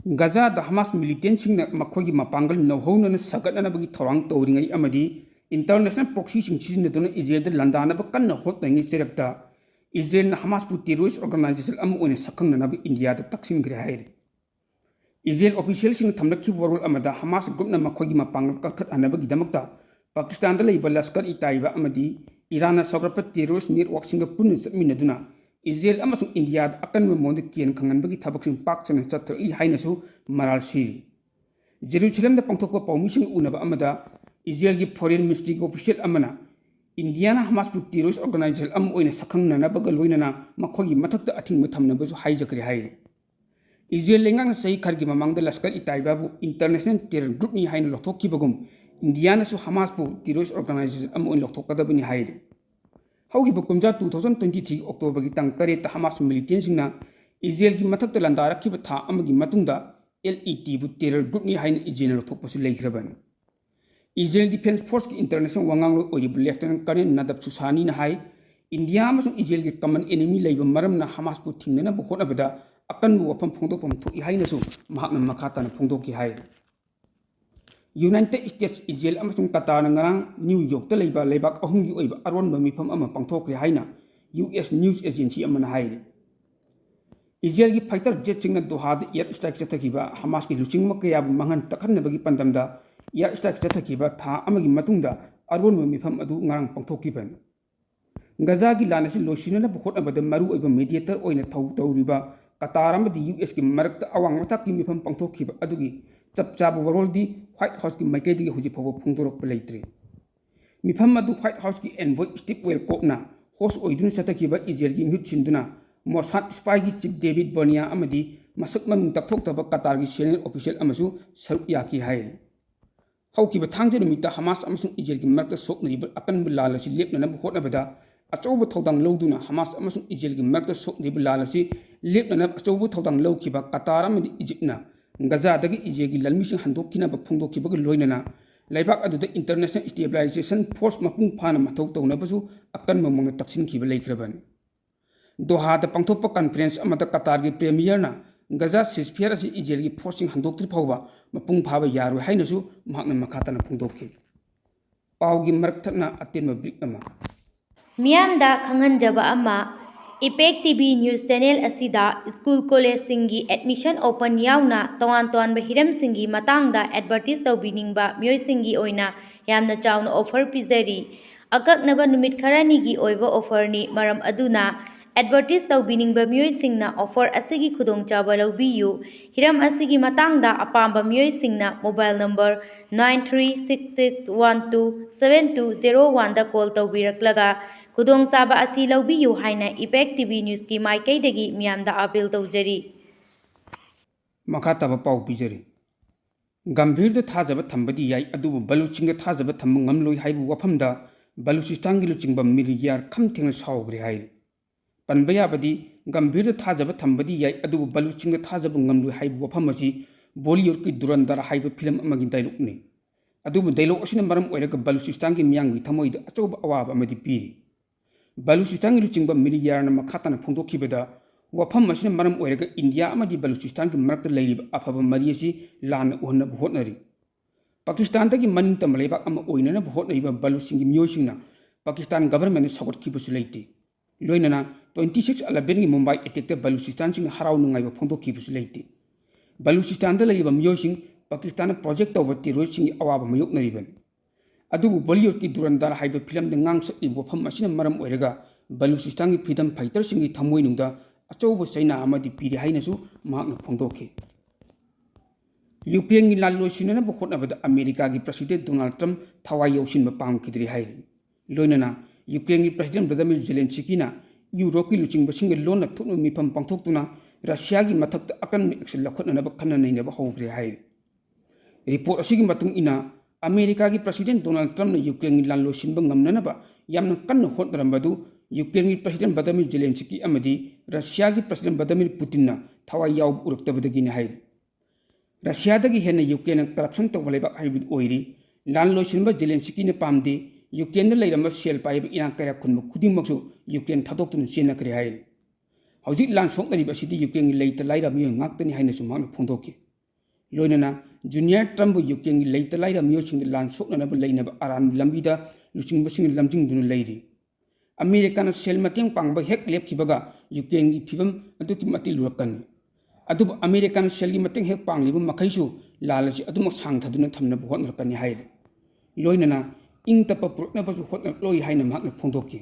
Gaza da Hamas militantsing na makhoi mapangal nauhona na sagatna bagi thorang tawringai amadi international proxy sing sisinaduna Israel da landana ba kanna hotngai serakta Israel na Hamas pu terrorist organization am one sakhangna na India da taksin gre haire Israel official sing thamlakhi warul amada Hamas group na makhoi mapangal kakhat anabagi damakta Pakistan da leiba laskar itaiba amadi Iran na sagrapa terrorist network singa punna satminaduna Israel amasung India da akan mo kian khangan bagi thabak sing pak chana chatri hainasu maral siri Jerusalem da pangthokpa pawmising unaba amada Israel gi foreign ministry official amana India na Hamas pu terrorist organization am oina sakhangna na baga loinana makhogi mathakta athing thamna basu haijakri haire Israel lengang sei khargi mamang da laskar itaiba bu international terror group ni haina lothokki bagum India na su Hamas pu terrorist organization am oina lothokada bani haire Hauki Bukumja 2023 October ki tang tare ta Hamas militants na Israel ki mathak landara ki tha amagi matungda LET bu terror group ni hain Israel thokpasu leikhraban Israel Defense Force ki international wangang oi Lieutenant Colonel Nadab Susani na hai India amasung Israel ki common enemy leiba maram na Hamas bu thingna bu khona bada akan bu wafam phongdok pam thu haina su mahakna makhata na phongdok ki hai United States Israel amasung Qatar ngarang New York ta leiba leibak ahum gi oiba aron ba mifam ama pangthokri haina US News Agency amana haire Israel gi fighter jet singna Doha da air strike chathakiba Hamas ki luching makya mangan takhanna bagi pandamda air strike chathakiba tha amagi matungda aron ba mifam adu ngarang pangthokiban Gaza gi lanasi loshina bu khotna bada maru oiba mediator oina tawriba Qatar amadi US ki marakta awang mathak ki mifam pangthokiba adugi chap chap overall di White House ki maikay di huji phawo phungdorok palaitri mifam adu White House ki envoy Steve Witkoff na host oidun satakiba Israel gi mute sinduna Mossad spy gi chief David Bonia amadi masak mamung takthok taba Qatar gi senior official amasu saruk yaki hail haukiba thangje numita Hamas amasung Israel gi marakta soknriba akan bulalasi lepna na hotna bada achoubu thodang loduna Hamas amasung Israel gi marakta soknriba lalasi lepna na achoubu thodang lowkiba Qatar amadi Egypt na Gaza dagi Israel gi lalmising handokina ba phungdokkiba gi loinana laibak aduda international stabilization force mapung phana mathau tawna basu akan mamang taksin khiba leikhraban Doha da pangthokpa conference amada Qatar gi premier na Gaza ceasefire asi Israel gi forcing handoktri phawba mapung phaba yaru hainasu mahakna makhatana phungdokki pawgi marakthana atenma brick ama Miyamda khanganjaba ama IPEC TV News Channel asida School College singi admission open yauna tongan hiram singi matangda advertise tawbiningba myoy singi oina yamna chawna offer pizari akaknaba numit kharani gi oiba offer ni maram aduna advertise tawbiningba myoy singna offer asigi khudong chaba lawbiyu hiram asigi matangda apamba myoy singna mobile number 9366127201 da call tawbiraklaga khudong chaba asi lawbiyu haina IPEC TV News ki maikay dagi miyamda appeal tawjari makhataba paw pijari Gambhir da thajaba thambadi yai adubu Baluchinga thajaba thamba ngamloi haibu wafamda Baluchistan gi luchingba miriyar khamthenga sawgri haire Panbaya badi Gambhir da thajaba thambadi yai adubu Baluchinga thajaba ngamloi haibu wafamasi Bollywood ki Durandar haibu film amagi dialogue ni adubu dialogue asina maram oiraga Baluchistan gi miyangwi thamoida achoba awaba amadi piri Baluchistan gi luchingba miriyar na makhatana phungdokkibada wafam asina maram oiraga India amadi Baluchistan gi marakta leiriba afaba mariyasi lana uhna bhotnari Pakistan tagi manin tamleba ama oinana bhotnaiba Baluchingi miyosingna Pakistan government support kibusu leite loinana 26/11 gi Mumbai attack ta Baluchistan sing harau nungaiba phungdokkibusu leite Baluchistan da leiriba miyosing Pakistan project tawba terrorist sing awaba mayoknariban adubu Bollywood ki Durandar haiba film da ngangsak i wafam asina maram oiraga Baluchistan gi freedom fighter sing gi thamoi nungda achoubu China amadi piri hainasu mahakna phungdokki Ukraine gi lallo sinana bu khotna bada America gi president Donald Trump thawai yausin ba pangkidri haire loinana Ukraine gi president Vladimir Zelensky na Europe ki luching basing lona thuknu mifam pangthoktuna Russia gi mathakta akan action lakhotna ba khanna nei ba hawgri haire report asigi matung ina America gi president Donald Trump na Ukraine gi lallo sinba ngamna ba yamna kanna hotnarambadu Ukraine gi president Vladimir Zelensky amadi Russia gi president Vladimir Putin na thawai yaw uraktabadagi ni haire Russia dagi henna Ukraine corruption tawbaleba haibid oiri lallo sinba Zelensky ne pamde Ukraine leiramba sel paiba ina kaya khunba khudimmaksu Ukraine thadoktuno chena kare haire hauji lan soknari ba sidi Ukraine leita laira mi ngaktani haina sumang phungdoki लोइनना junior Trump Ukraine की लेता लाइरा मियोसिंग लान सोकनब लेनब आराम लंबीदा लुचिंगबसिंग लमजिंगदुन लेरी अमेरिका सेल मतेंग पांगबा हेक लेपखिबगा यूक्रेन की फिबम अदुकी मति लुरकनी अदुब अमेरिका सेल की मतेंग हेक पांगलिब मखैसु लालसी अदुम सांगथदुन थमनब होनरकनी हाइरे लोइनना इंग तप पुरकनबसु होतन लोइ हाइना महकन फोंदोकी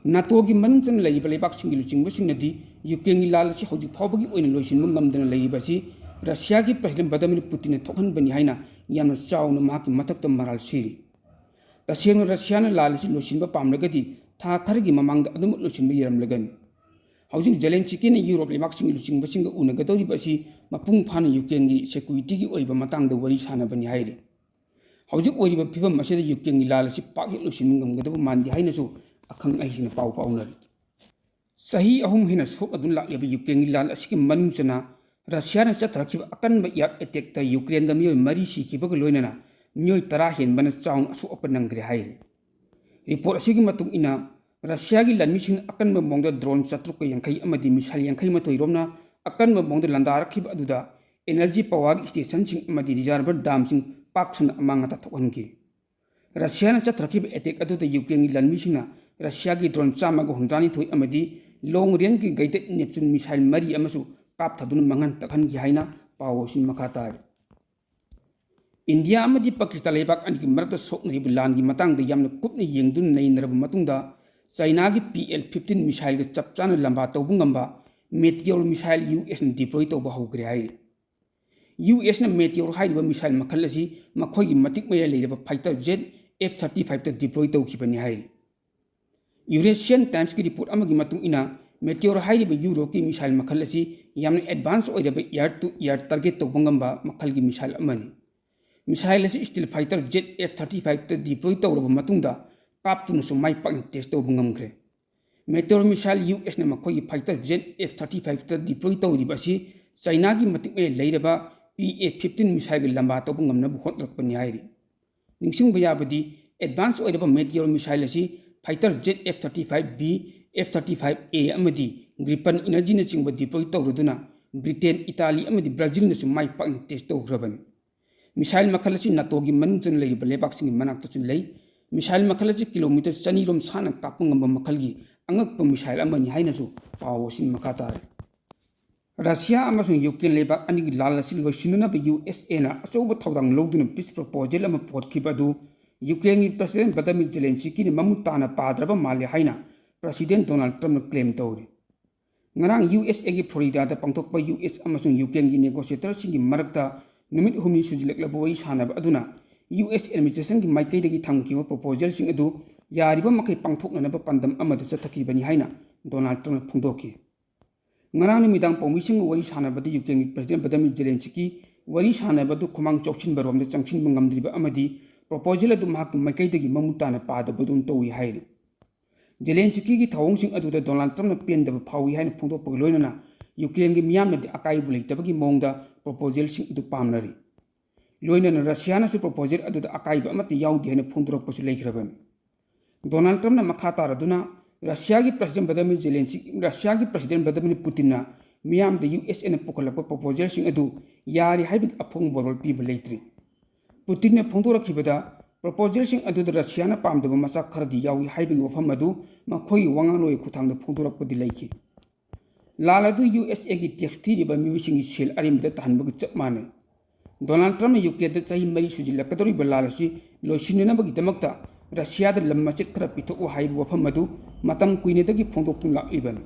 नाटो की मनुचन लेरिबा लेबाकसिंग लुचिंगबसिंगनदी यूक्रेन की लालसी हौजिक फावबगी ओइन लोइसिनबु ngamdana लेरिबासी रशिया की प्रेसिडेंट व्लादिमीर पुतिन थोहनबनी हाइना यामना चावना महकि मथक्ता मराल सिरी तसेंग रशिया लालसी लोइसिनबा पामलगदी था खरगी ममांगदा अदुम लोइसिनबा यरमलगनी हौजिक जेलेंस्की ने यूरोप लेबाकसिंग लुचिंगबसिंग उनगदौरिबासी मपुंग फाना यूक्रेन की सिक्युरिटी की ओइबा मतंगदा वरी सानबनी हाइरे हौजिक ओइरिबा फिबम असेदा यूक्रेन की लालसी पाक लोइसिनबा ngamgadaba मानदि हाइनासु अखंग अहिसिना पाउ पाउनरी सही अहुम हिना सोक अदुन लाक्लेबा यूक्रेन की लाल असिकी मनुचना रशिया ने चथरखिब अकनब याक अटैक ता यूक्रेन दा मियोय मरी सिखिबग लोइनना मियोय 10 हेनबना चाउन असु अप नंगरे हाइरे रिपोर्ट असिगी मतुंग इना रशिया की लन्मिसिंग अकनब मोंगदा ड्रोन चतुक यांखै अमदि मिसाइल यांखै मतोय रोमना अकनब मोंगदा लंदारखिब अदुदा एनर्जी पावर स्टेशन सिंग अमदि रिजर्वर डाम सिंग पाक्सन अमांगता थोहनकी रशिया ने चथरखिब अटैक अदुदा यूक्रेन की लन्मिसिंगना रशिया की ड्रोन चामगा हुंद्रानी थोय अमदि लॉन्ग रेंज की गाइडेड नेपच्यून मिसाइल मरी अमसु कापथदुन मंगन तखनगी हाइना पावोसिन मखातार इंडिया अमदि पाकिस्तान लेबाक अनकी मरत सोकनरिब लान की मतंग द यामन कुपने येंगदुन नैनरब मतुंगदा चाइना की PL-15 मिसाइल के चपचाना लंबा तौबु ngamba मेटियोर मिसाइल यूएस ने डिप्लॉय तौबा हौग्रे हाइ यूएस ने मेटियोर हाइरिबा मिसाइल मखल असि मखोगी मतिक मया लेरबा फाइटर जेट F-35 ता डिप्लॉय तौखिबनि हाइ यूरेशियन टाइम्स की रिपोर्ट अमगी मतुंग इना मेटियोर हाइरिबा यूरो की मिसाइल मखल असि यामन एडवांस ओइरबा एयर टू एयर टारगेट तौबा ngamba मखल की मिसाइल अमनि मिसाइल असि स्टील फाइटर जेट F-35 ता डिप्लॉय तौरबा मतुंगदा कापतुनसु माइ पाक टेस्ट तौबा ngamkhre मेटियोर मिसाइल यूएस ने मखोगी फाइटर जेट F-35 ता डिप्लॉय तौरिबा असि चाइना की मतिक मे लेरबा PA-15 मिसाइल के लंबा तौबा ngamnab होतरकपनि हाइरि निंगसिंगबा याबदि एडवांस ओइरबा मेटियोर मिसाइल असि फाइटर जेट F-35B F-35A अमदि ग्रिपन एनर्जी ने चिंगबा डिप्लॉय तौरदुना ब्रिटेन इटाली अमदि ब्राजील ने माइ पाक टेस्ट तौग्रबनि मिसाइल मखल असि नाटो की मनुचन लेरिबा लेबाकसिंग मनाक्तसु लei मिसाइल मखल असि किलोमीटर 200 रोम साना कापंग ngamba मखल की अंगक मिसाइल अमनि हाइनासु पावोसिन मखातार रशिया अमसुंग यूक्रेन लेबाक अनि की लाल असि लोइसिनुनबा USA ना अचौबा थौदांग लौदुना पीस प्रपोजल अम पोटखिबदु यूक्रेन की प्रेसिडेंट व्लादिमीर जेलेंस्की ने ममु ताना पाद्रबा माले हाइना प्रेसिडेंट डोनाल्ड ट्रम्प ने क्लेम तौरी ngarang USA की फ्लोरिडा दा पांथोकपा US अमसुंग यूक्रेन की नेगोशिएटर सिंगी मरकता नुमित हुमनी सुजिलकलबा वई सानबा अदुना US एडमिनिस्ट्रेशन की माइकैदगी थंगखिबा प्रपोजल सिंग अदु यारिबा मखै पांथोकनबा पंदम अमदा चथखिबनि हाइना डोनाल्ड ट्रम्प फोंदोकी ngarang numitang पौमिसिंग वई सानबदा यूक्रेन की प्रेसिडेंट व्लादिमीर जेलेंस्की वई सानबदु खुमांग चौचिन बरोमदा चंगचिन ngamdriba amadi proposal adu mahak maikaidagi mamutana padabadun towi hairi Zelensky की थौंगसिंग अदुदा डोनाल्ड ट्रम्प पेंदब फावी हाइन फोंदोकपग लोइनना यूक्रेन की मियामना अकाइबु लेतबगी मोंगदा प्रपोजल सिंग अदु पामनरी लोइनना रशियानासु प्रपोजल अदुदा अकाइब अमति याउदि हाइन फोंदोरकपसु लेखरबनि डोनाल्ड ट्रम्पना मखा तारदुना रशिया की प्रेसिडेंट व्लादिमीर जेलेंस्की रशिया की प्रेसिडेंट व्लादिमीर पुतिनना मियामदा USA ने पुखलपा प्रपोजल सिंग अदु यारि हाइबि अफोंग बरोल पीबा लेत्रि पुतिन ने फोंदोरखिबदा प्रपोजल सिंग अदुदा रशियाना पामदबा मचा खरदि यावी हाइबि वफम अदु मखोई वांगालोय खुथांगदा फोंदोरकपदि लेखि लाल अदु USA की टैक्स थीरिबा मिविसिंगी सेल अरिमदा तहनबगा चप माने डोनाल्ड ट्रम्प यूक्रेन चाही मरी सुजिलकदौरिबा लाल असि लोइसिननबगिदमक्ता रशियादा लम मचित खरा पिथोकु हाइबि वफम अदु मतम कुइनेदगी फोंदोक्तुन लाक्लिबनि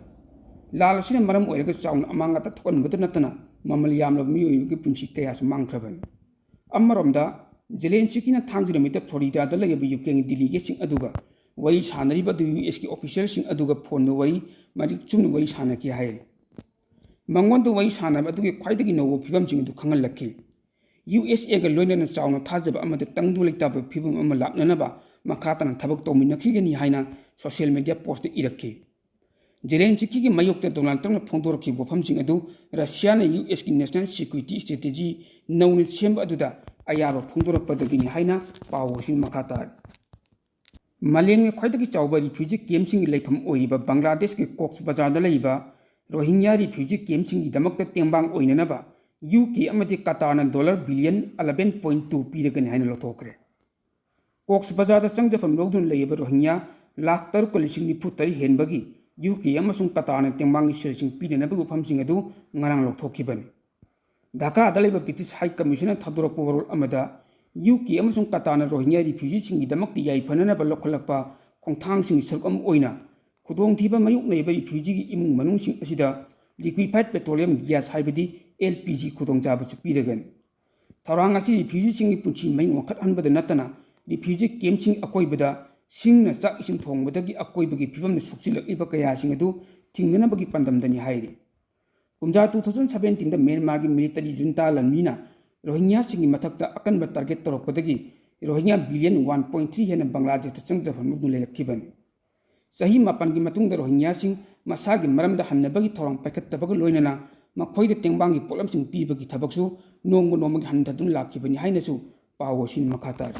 लाल असिना मरम ओइरगा चाउना अमांगता थोकनबदु नतना ममल यामलब मियोइबगी पुंसी कयासु मांगख्रबनि अमरोमदा जेलेंस्कीना थांग नमित फ्लोरिडादा लेरिबा यूक्रेन डिलीगेटसिंग अदुगा वरी सानरिबा US की ऑफिशियलसिंग अदुगा phone worry Marik चुमन worry सानकी हाइरे मंगोंद worry सानबा अदुगे ख्वाइदगी नोबो फिबमसिंग अदु खंगलखि USA गा लोइनना चाउना थाजबा अमद तंगदु लेताबा फिबम अमा लाक्ननबा मखातना थबक तौमिनखिगनि हाइना सोशल मीडिया पोस्ट इरखि जेलेंस्की की मायोक्ता डोनाल्ड ट्रम्प फोंदोरखि वफमसिंग अदु रशियाना US की नेशनल सिक्योरिटी स्ट्रेटेजी नौन सेंब अदुदा अयाबा फोंदोरकपदगिनि हाइना पावोसिन मखातार मालेम में ख्वाइदगी चाउबा रिफ्यूजी कैम्पसिंग लेफम ओइरिबा बांग्लादेश के कॉक्स बाजार दा लेइबा रोहिंग्या रिफ्यूजी कैम्पसिंग की दमकता टेंबांग ओइननबा UK amadi Qatarna dollar billion 11.2 piragani haina lothokre Cox Bazar da changjafam logdun leiba Rohingya lakh 3,000 henbagi UK amasung Qatarna tengbangi sersing pidena bu phamsing adu ngarang lothokibani Dhaka adalaiba British High Commissioner thadorok warol amada UK amasung Qatarna Rohingya refugee singi damakti yai phanana ba lokhalakpa khongthang sing sarkam oina khudong thiba mayuk neiba refugee imung manung sing asida liquefied petroleum gas haibadi LPG khudong jaba chupiragan tharang asi refugee singi punchi mai wakhat anbada natana refugee camp sing akoibada singna chak isim thongbadagi akoibagi phibamna sukchilak iba kaya sing adu tingnana bagi pandamdani hairi kumja 2017 da Myanmar gi military junta lanmina Rohingya singi mathakta akanba target torokpadagi Rohingya billion 1.3 hena Bangladesh ta changjafam nu lekibani sahi mapan gi matung da Rohingya sing masagi maramda hannabagi thorang paikattabagi loinana makhoi da tengbangi polam sing pibagi thabaksu nongmo nomagi handadun lakibani hainasu pawo sin makhatar